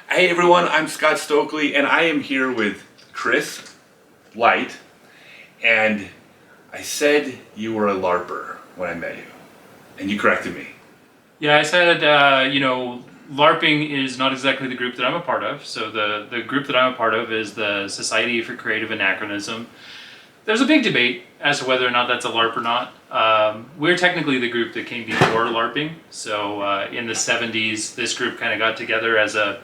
Hey everyone, I'm Scott Stokely, and I am here with Chris Light, and I said you were a LARPer when I met you, and you corrected me. Yeah, I said, LARPing is not exactly the group that I'm a part of. So the group that I'm a part of is the Society for Creative Anachronism. There's a big debate as to whether or not that's a LARP or not. We're technically the group that came before LARPing. So in the 70s, this group kind of got together as a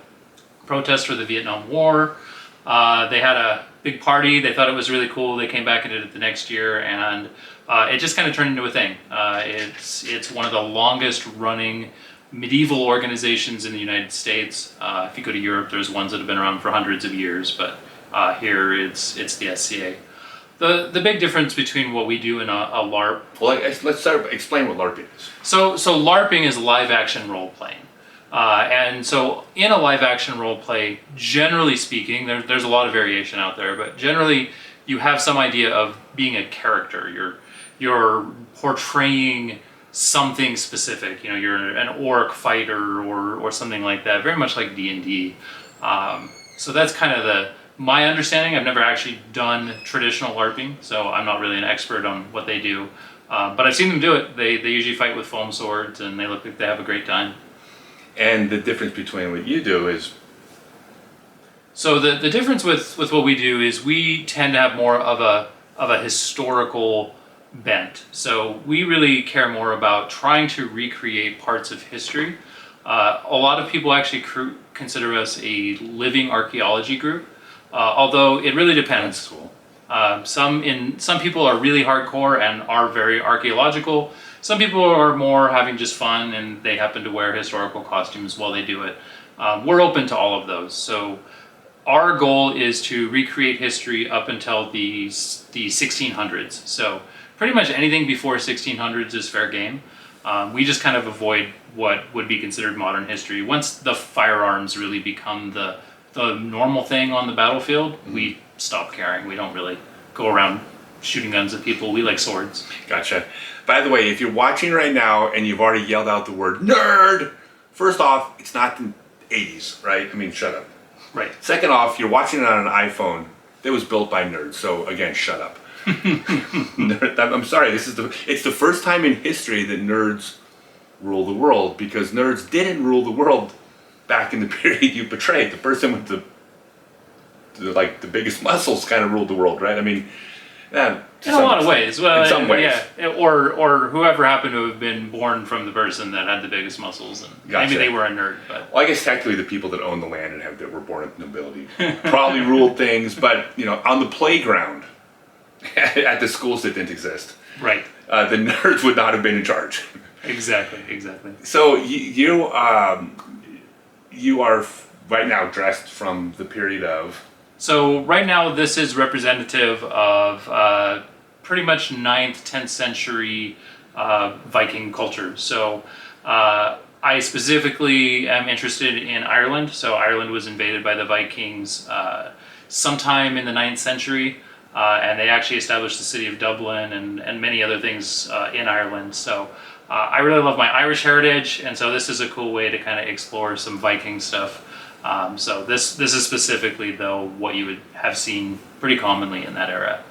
protest for the Vietnam War. They had a big party. They thought it was really cool. They came back and did it the next year, and it just kind of turned into a thing. It's one of the longest running medieval organizations in the United States. If you go to Europe, there's ones that have been around for hundreds of years, but here it's the SCA. The big difference between what we do and a LARP. Well, let's start. Explain what LARPing is. So LARPing is live action role playing. And so in a live action role play, generally speaking, there's a lot of variation out there, but generally you have some idea of being a character. You're portraying something specific. You know, you're an orc fighter or something like that, very much like D&D. So that's kind of my understanding. I've never actually done traditional LARPing, so I'm not really an expert on what they do. But I've seen them do it. They usually fight with foam swords, and they look like they have a great time. And the difference between what you do is... So the difference with what we do is we tend to have more of a historical bent. So we really care more about trying to recreate parts of history. A lot of people actually consider us a living archaeology group, although it really depends. That's cool. Some people are really hardcore and are very archaeological. Some people are more having just fun, and they happen to wear historical costumes while they do it. We're open to all of those. So our goal is to recreate history up until the 1600s. So pretty much anything before 1600s is fair game. We just kind of avoid what would be considered modern history. Once the firearms really become the normal thing on the battlefield, we stop caring. We don't really go around shooting guns at people. We like swords. Gotcha. By the way, if you're watching right now and you've already yelled out the word nerd, first off, it's not the 80s, right? I mean, shut up. Right. Second off, you're watching it on an iPhone that was built by nerds, so again, shut up. I'm sorry, it's the first time in history that nerds rule the world, because nerds didn't rule the world back in the period you portrayed. The person with the biggest muscles kind of ruled the world, right? I mean, yeah, in a lot of ways. Well, in some ways. Yeah. Or whoever happened to have been born from the person that had the biggest muscles, and Gotcha. maybe they were a nerd. But well, I guess technically the people that own the land and that were born of nobility probably ruled things, but on the playground at the schools that didn't exist, right, the nerds would not have been in charge. Exactly. So you are right now dressed from the period of... So right now this is representative of pretty much 9th, 10th century Viking culture. So I specifically am interested in Ireland. So Ireland was invaded by the Vikings sometime in the 9th century, and they actually established the city of Dublin and many other things in Ireland. So I really love my Irish heritage, and so this is a cool way to kind of explore some Viking stuff. So this is specifically, though, what you would have seen pretty commonly in that era.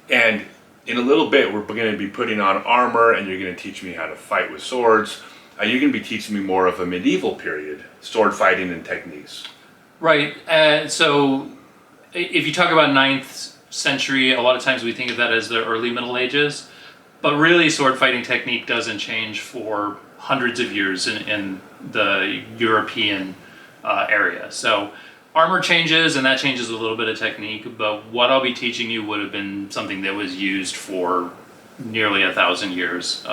And in a little bit, we're going to be putting on armor, and you're going to teach me how to fight with swords. You're going to be teaching me more of a medieval period, sword fighting and techniques. Right. So if you talk about 9th century, a lot of times we think of that as the early Middle Ages. But really, sword fighting technique doesn't change for hundreds of years in the European area. So armor changes, and that changes a little bit of technique, but what I'll be teaching you would have been something that was used for nearly 1,000 years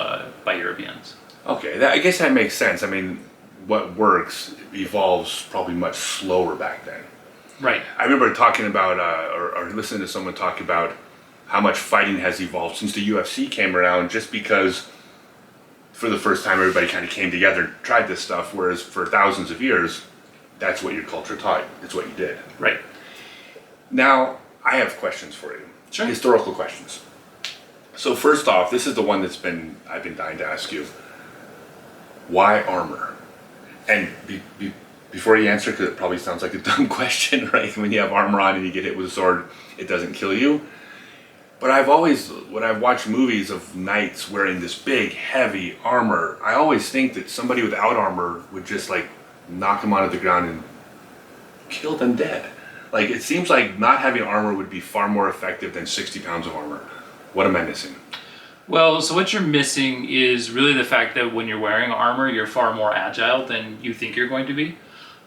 by Europeans. Okay, I guess that makes sense. I mean, what works evolves probably much slower back then. Right. I remember talking about, or listening to someone talk about how much fighting has evolved since the UFC came around, just because for the first time everybody kind of came together and tried this stuff, whereas for thousands of years, that's what your culture taught. It's what you did. Right. Now, I have questions for you. Sure. Historical questions. So first off, this is the one I've been dying to ask you. Why armor? And before you answer, because it probably sounds like a dumb question, right? When you have armor on and you get hit with a sword, it doesn't kill you. But when I've watched movies of knights wearing this big, heavy armor, I always think that somebody without armor would just like knock them onto the ground and kill them dead. Like, it seems like not having armor would be far more effective than 60 pounds of armor. What am I missing? Well, so what you're missing is really the fact that when you're wearing armor, you're far more agile than you think you're going to be,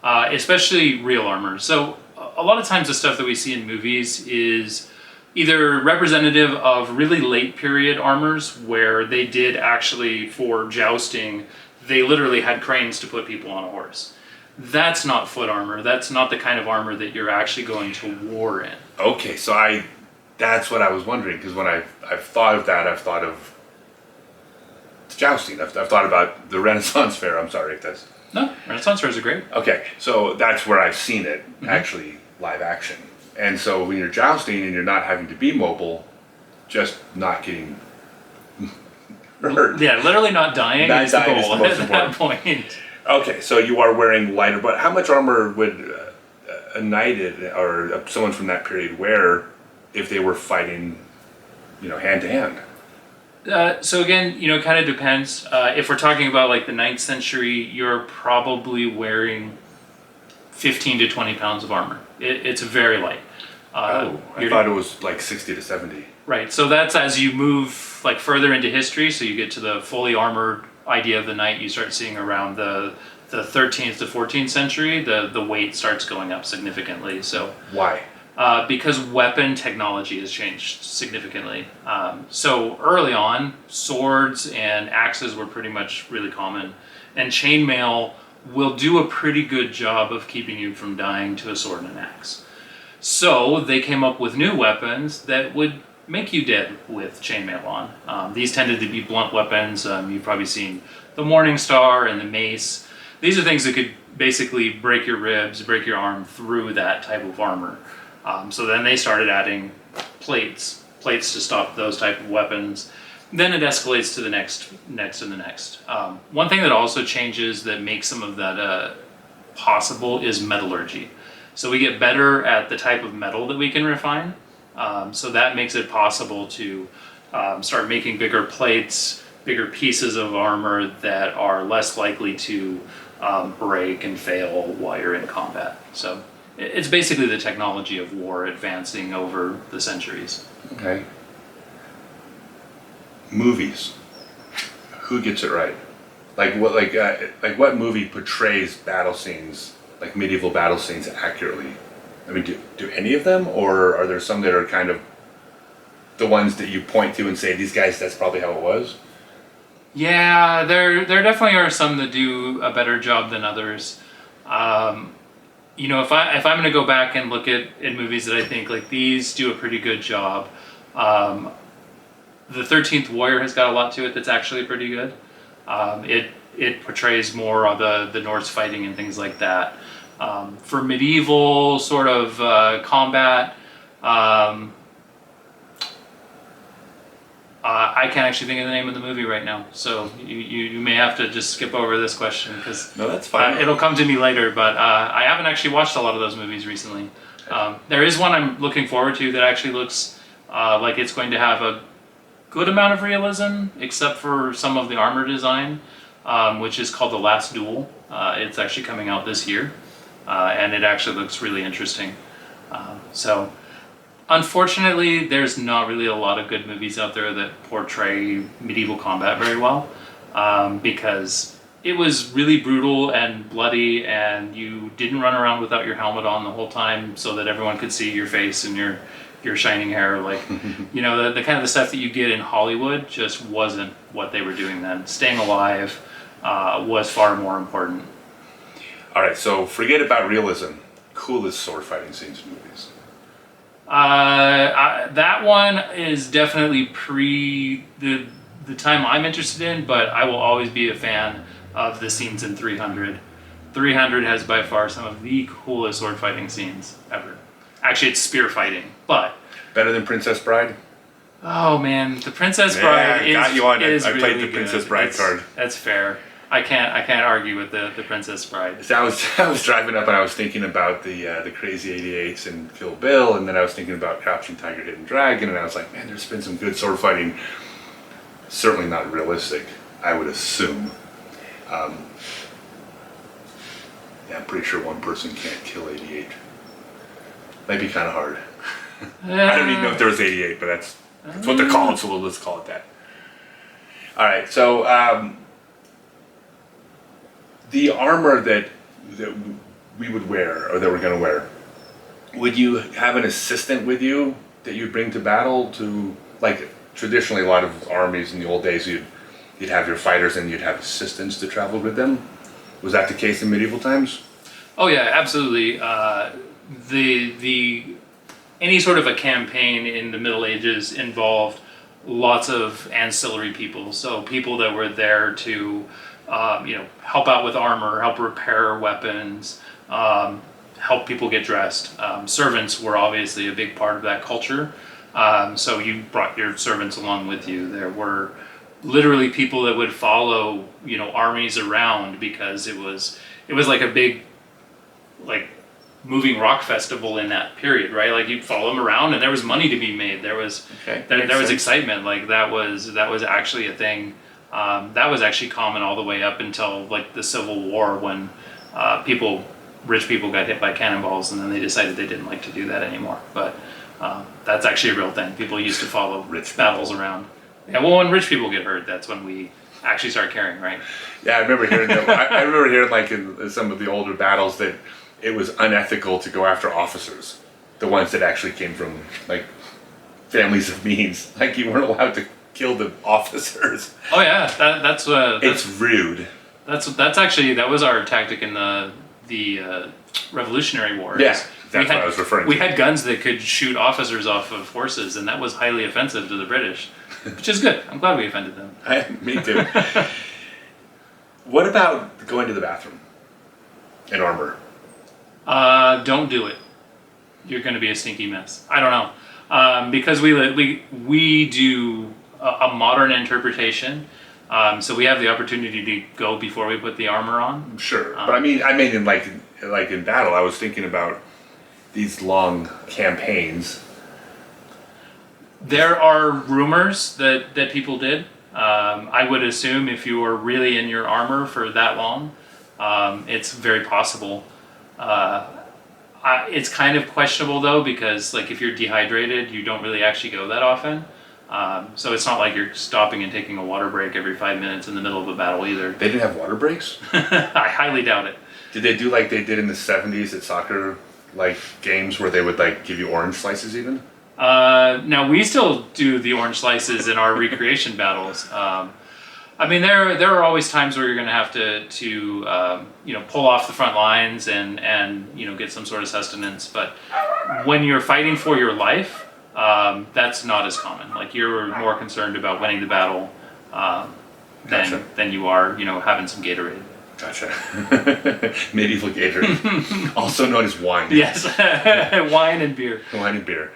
especially real armor. So a lot of times the stuff that we see in movies is either representative of really late period armors where they did actually, for jousting, they literally had cranes to put people on a horse. That's not foot armor. That's not the kind of armor that you're actually going to war in. Okay, so that's what I was wondering, because when I've thought of that, I've thought of jousting. I've thought about the Renaissance Fair. I'm sorry if that's... No, Renaissance fairs are great. Okay, so that's where I've seen it, actually, live action. And so when you're jousting and you're not having to be mobile, just not getting hurt. Yeah, literally not dying Not is the dying is goal the most at that point. Okay, so you are wearing lighter, but how much armor would a knight or someone from that period wear if they were fighting, hand to hand? So again, it kind of depends. If we're talking about like the 9th century, you're probably wearing 15 to 20 pounds of armor. It's very light. I thought it was like 60 to 70. Right, so that's as you move like further into history, so you get to the fully armored idea of the knight, you start seeing around the 13th to 14th century, the weight starts going up significantly. So why? Because weapon technology has changed significantly. So early on, swords and axes were pretty much really common, and chainmail will do a pretty good job of keeping you from dying to a sword and an axe. So they came up with new weapons that would make you dead with chainmail on. These tended to be blunt weapons. You've probably seen the Morning Star and the mace. These are things that could basically break your ribs, break your arm through that type of armor. So then they started adding plates to stop those type of weapons. Then it escalates to the next, and the next. One thing that also changes that makes some of that possible is metallurgy. So we get better at the type of metal that we can refine. So that makes it possible to start making bigger plates, bigger pieces of armor that are less likely to break and fail while you're in combat. So it's basically the technology of war advancing over the centuries. Okay. Movies. Who gets it right? Like what movie portrays battle scenes, like medieval battle scenes, accurately? I mean, do any of them, or are there some that are kind of the ones that you point to and say, these guys, that's probably how it was? Yeah, there definitely are some that do a better job than others. If I'm going to go back and look at movies that I think like these do a pretty good job, the 13th Warrior has got a lot to it that's actually pretty good. It portrays more of the Norse fighting and things like that. For medieval sort of combat, I can't actually think of the name of the movie right now, so you may have to just skip over this question because no, that's fine. It'll come to me later. But I haven't actually watched a lot of those movies recently. There is one I'm looking forward to that actually looks like it's going to have a good amount of realism, except for some of the armor design, which is called The Last Duel. It's actually coming out this year, and it actually looks really interesting. So. Unfortunately, there's not really a lot of good movies out there that portray medieval combat very well, because it was really brutal and bloody, and you didn't run around without your helmet on the whole time so that everyone could see your face and your shining hair. Like, the kind of the stuff that you get in Hollywood just wasn't what they were doing then. Staying alive was far more important. All right, so forget about realism. Coolest sword fighting scenes in movies. That one is definitely pre the time I'm interested in, but I will always be a fan of the scenes in 300. 300 has by far some of the coolest sword fighting scenes ever. Actually, it's spear fighting, but better than Princess Bride. Oh man, the Princess Bride got you on. is I really played the good. Princess Bride card. That's fair. I can't argue with the Princess Bride. So I was driving up and I was thinking about the Crazy 88s and Kill Bill, and then I was thinking about Crouching Tiger, Hidden Dragon, and I was like, man, there's been some good sword fighting. Certainly not realistic, I would assume. Yeah, I'm pretty sure one person can't kill 88. Might be kind of hard. I don't even know if there was 88, but that's what they're called, so let's call it that. All right, so the armor that we would wear, or that we're going to wear, would you have an assistant with you that you'd bring to battle? To, like, traditionally a lot of armies in the old days, you'd have your fighters and you'd have assistants to travel with them. Was that the case in medieval times? Oh yeah, absolutely. The any sort of a campaign in the Middle Ages involved lots of ancillary people. So people that were there to help out with armor, help repair weapons, help people get dressed. Servants were obviously a big part of that culture. So you brought your servants along with you. There were literally people that would follow, armies around, because it was like a big, like, moving rock festival in that period, right? Like, you'd follow them around, and there was money to be made. There was there was excitement. Like, that was actually a thing. That was actually common all the way up until, like, the Civil War, when rich people got hit by cannonballs, and then they decided they didn't like to do that anymore. But that's actually a real thing. People used to follow rich battles around. Yeah, well, when rich people get hurt, that's when we actually start caring, right? Yeah, I remember hearing that. I remember hearing, like, in some of the older battles, that it was unethical to go after officers, the ones that actually came from, like, families of means. Like, you weren't allowed to kill the officers. Oh yeah, that's it's rude. That was our tactic in the Revolutionary Wars. Yeah, that's what I was referring to. We had guns that could shoot officers off of horses, and that was highly offensive to the British, which is good. I'm glad we offended them. Me too. What about going to the bathroom in armor? Don't do it. You're going to be a stinky mess. I don't know, because we do a modern interpretation. So we have the opportunity to go before we put the armor on. Sure, but I mean in like in battle, I was thinking about these long campaigns. There are rumors that people did. I would assume if you were really in your armor for that long, it's very possible. It's kind of questionable though, because, like, if you're dehydrated, you don't really actually go that often. So it's not like you're stopping and taking a water break every 5 minutes in the middle of a battle either. They didn't have water breaks? I highly doubt it. Did they do like they did in the 70s at soccer, like, games where they would, like, give you orange slices even? Now we still do the orange slices in our recreation battles. I mean, there are always times where you're going to have to pull off the front lines and get some sort of sustenance. But when you're fighting for your life, that's not as common. Like, you're more concerned about winning the battle than you are having some Gatorade. Gotcha. Medieval Gatorade, also known as wine. Yes, wine and beer. Wine and beer.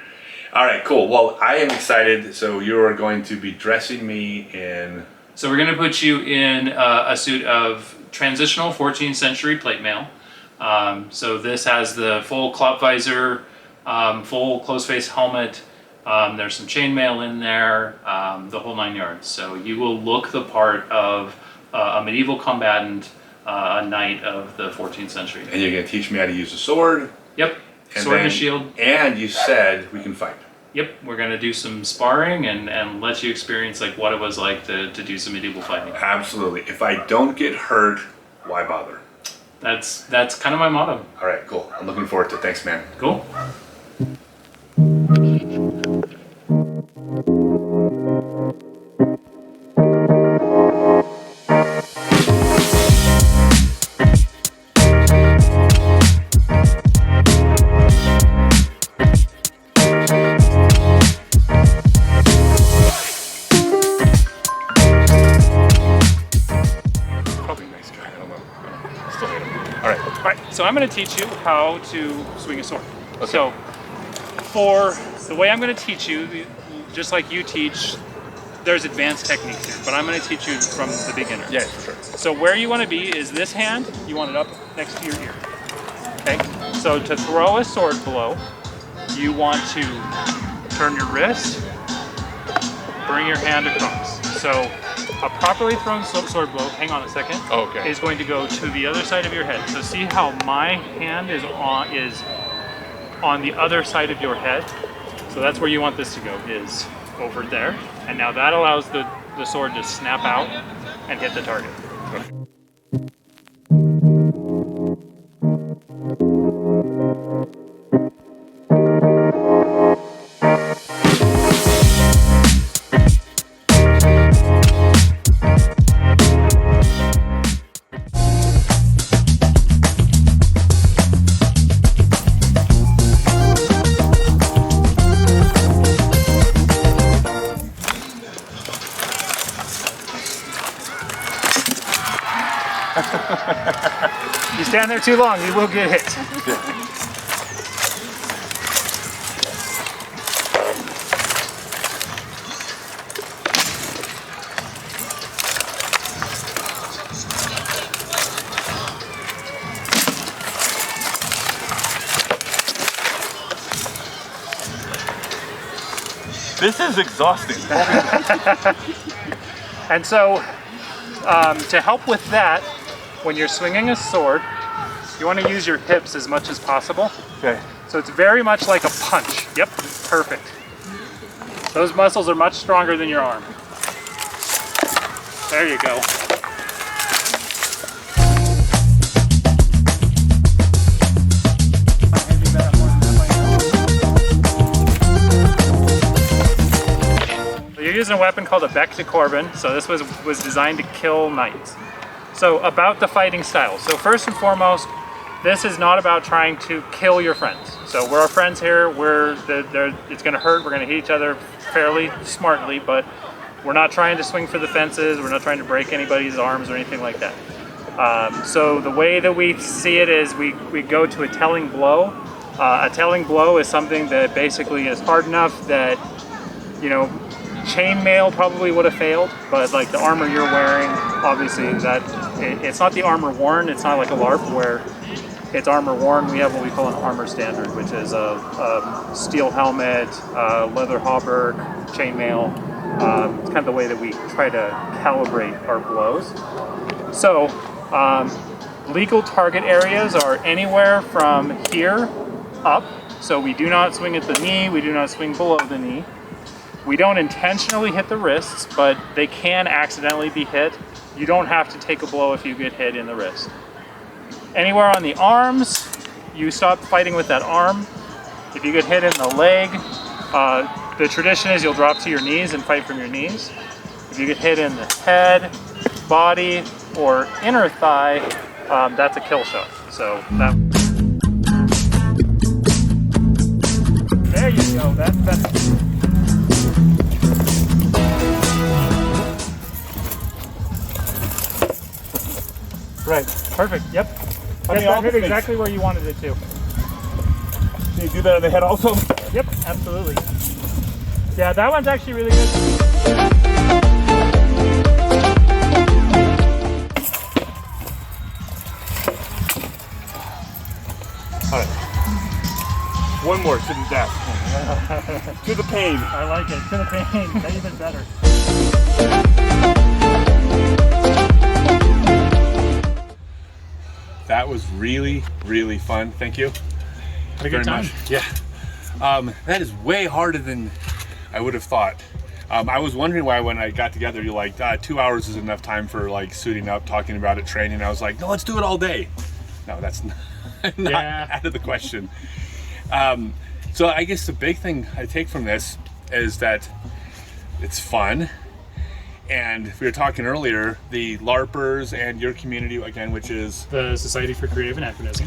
All right, cool. Well, I am excited. So you are going to be dressing me in... So we're going to put you in a suit of transitional 14th century plate mail. So this has the full cloth visor, full close-face helmet. There's some chainmail in there, the whole 9 yards. So you will look the part of a medieval combatant, a knight of the 14th century. And you're going to teach me how to use a sword? Yep, sword and a shield. And you said we can fight. Yep, we're going to do some sparring and let you experience, like, what it was like to do some medieval fighting. Absolutely. If I don't get hurt, why bother? That's kind of my motto. All right, cool. I'm looking forward to it. Thanks, man. Cool. So I'm going to teach you how to swing a sword. Okay. So for the way I'm going to teach you, just like you teach there's advanced techniques here, but I'm going to teach you from the beginner. Yeah, for sure. So where you want to be is this hand, you want it up next to your ear. Okay? So to throw a sword blow, you want to turn your wrist, bring your hand across. So a properly thrown sword blow, hang on a second, Okay. is going to go to the other side of your head. So see how my hand is on the other side of your head? So that's where you want this to go, is over there. And now that allows the sword to snap out and hit the target. You stand there too long, you will get hit. This is exhausting. And so, to help with that, when you're swinging a sword, you want to use your hips as much as possible. Okay. So it's very much like a punch. Yep, perfect. Those muscles are much stronger than your arm. There you go. You're using a weapon called a bec de Corbin. So this was designed to kill knights. So about the fighting style. So first and foremost, this is not about trying to kill your friends. So we're our friends here. It's going to hurt. We're going to hit each other fairly smartly, but we're not trying to swing for the fences. We're not trying to break anybody's arms or anything like that. So the way that we see it is we go to a telling blow. A telling blow is something that basically is hard enough that, you know, chainmail probably would have failed, but like the armor you're wearing, obviously it's not the armor worn. It's not like a LARP where it's armor worn. We have what we call an armor standard, which is a steel helmet, leather hauberk, chainmail. It's kind of the way that we try to calibrate our blows. So legal target areas are anywhere from here up. So we do not swing at the knee. We do not swing below the knee. We don't intentionally hit the wrists, but they can accidentally be hit. You don't have to take a blow if you get hit in the wrist. Anywhere on the arms, you stop fighting with that arm. If you get hit in the leg, the tradition is you'll drop to your knees and fight from your knees. If you get hit in the head, body, or inner thigh, that's a kill shot. So that. There you go. That's. Right. Perfect. Yep. That hit exactly where you wanted it to. Can you do that on the head also? Yep, absolutely. Yeah, that one's actually really good. All right. One more to the death. To the pain. I like it. To the pain. Even better. That was really, really fun. Thank you. Had a good time. Yeah. That is way harder than I would have thought. I was wondering why when I got together, you're like, 2 hours is enough time for like suiting up, talking about it, training. I was like, no, let's do it all day. No, that's not out of the question. So I guess the big thing I take from this is that it's fun. And we were talking earlier, the LARPers and your community, again, which is the Society for Creative Anachronism.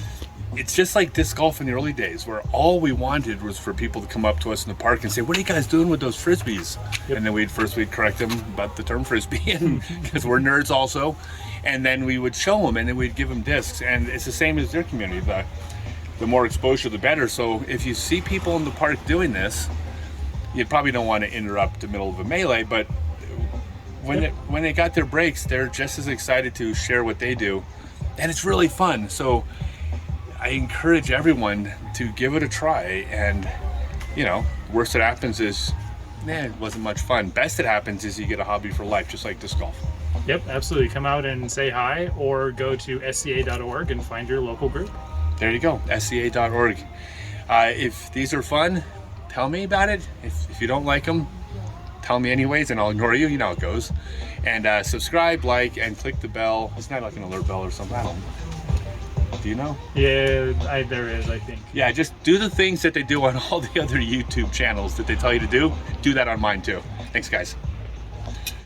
It's just like disc golf in the early days, where all we wanted was for people to come up to us in the park and say, what are you guys doing with those Frisbees? Yep. And then we'd correct them about the term Frisbee, because we're nerds also. And then we would show them, and then we'd give them discs. And it's the same as your community. The more exposure, the better. So if you see people in the park doing this, you probably don't want to interrupt the middle of a melee, but when they got their breaks, they're just as excited to share what they do, and it's really fun. So I encourage everyone to give it a try. And worst that happens is, it wasn't much fun. Best that happens is you get a hobby for life, just like disc golf. Yep, absolutely. Come out and say hi, or go to sca.org and find your local group. There you go, sca.org. If these are fun, tell me about it. If you don't like them, tell me anyways, and I'll ignore you. You know how it goes. And subscribe, like, and click the bell. Isn't that like an alert bell or something? I don't know. Do you know? Yeah, there is, I think. Yeah, just do the things that they do on all the other YouTube channels that they tell you to do. Do that on mine too. Thanks, guys.